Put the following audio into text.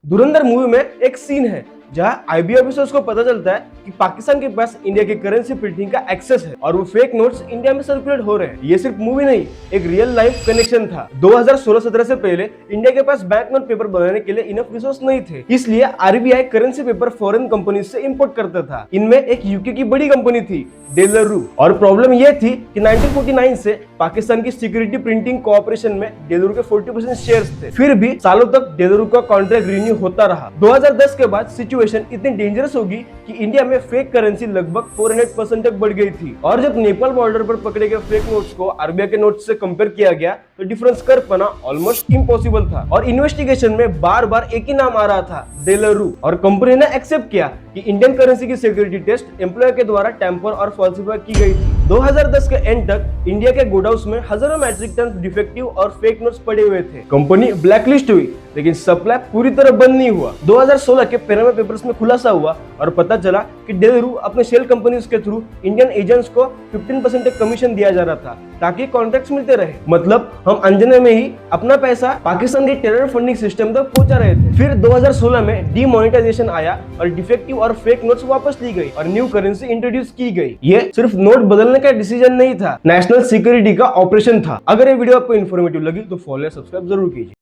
धुरंधर movie में एक scene है जहां आईबी ऑफिसर्स को पता चलता है कि पाकिस्तान के पास इंडिया की करेंसी प्रिंटिंग का एक्सेस है और वो फेक नोट्स इंडिया में सर्कुलेट हो रहे हैं। ये सिर्फ मूवी नहीं, एक रियल लाइफ कनेक्शन था। 2016-17 से पहले इंडिया के पास बैंक नोट पेपर बनाने के लिए इनफ रिसोर्स नहीं थे, इसलिए RBI currency paper foreign company से इंपोर्ट करता था। इनमें एक यूके की बड़ी कंपनी थी, डेलरू। और प्रॉब्लम यह थी कि 1949 से पाकिस्तान की सिक्योरिटी प्रिंटिंग कोऑपरेशन में डेलरू के 40% शेयर्स थे। फिर भी सालों तक डेलरू का कॉन्ट्रैक्ट रिन्यू होता रहा। 2010 के बाद सिचुएशन इतनी डेंजरस होगी कि इंडिया में फेक करेंसी लगभग 400% तक बढ़ गई थी। और जब नेपाल बॉर्डर पर पकड़े गए फेक नोट्स को आरबीआई के नोट्स से कंपेयर किया गया तो डिफरेंस कर पाना ऑलमोस्ट इम्पॉसिबल था। और इन्वेस्टिगेशन में बार बार एक ही नाम आ रहा था, डेलरू। और कंपनी ने एक्सेप्ट किया कि इंडियन करेंसी की सिक्योरिटी टेस्ट एम्प्लॉय के द्वारा टेम्पर और फॉल्सिफाई की गई थी। 2010 के एंड तक इंडिया के गोडाउस में हजारों मैट्रिक टन डिफेक्टिव और फेक नोट्स पड़े हुए थे। कंपनी ब्लैकलिस्ट हुई, लेकिन सप्लाई पूरी तरह बंद नहीं हुआ। 2016 के पैनामा पेपर्स में खुलासा हुआ और पता चला कि डेलरू अपने शेल कंपनीज के थ्रू इंडियन एजेंट्स को 15% तक कमीशन दिया जा रहा था ताकि कॉन्ट्रैक्ट्स मिलते रहे। मतलब हम अनजाने में ही अपना पैसा पाकिस्तान के टेरर फंडिंग सिस्टम तक पहुंचा रहे थे। फिर 2016 में डीमोनेटाइजेशन आया और डिफेक्टिव और फेक नोट्स वापस ली गई और न्यू करेंसी इंट्रोड्यूस की गई। ये सिर्फ नोट बदलने का डिसीजन नहीं था, नेशनल सिक्योरिटी का ऑपरेशन था। अगर ये वीडियो आपको इन्फॉर्मेटिव लगी तो फॉलो या सब्सक्राइब जरूर कीजिए।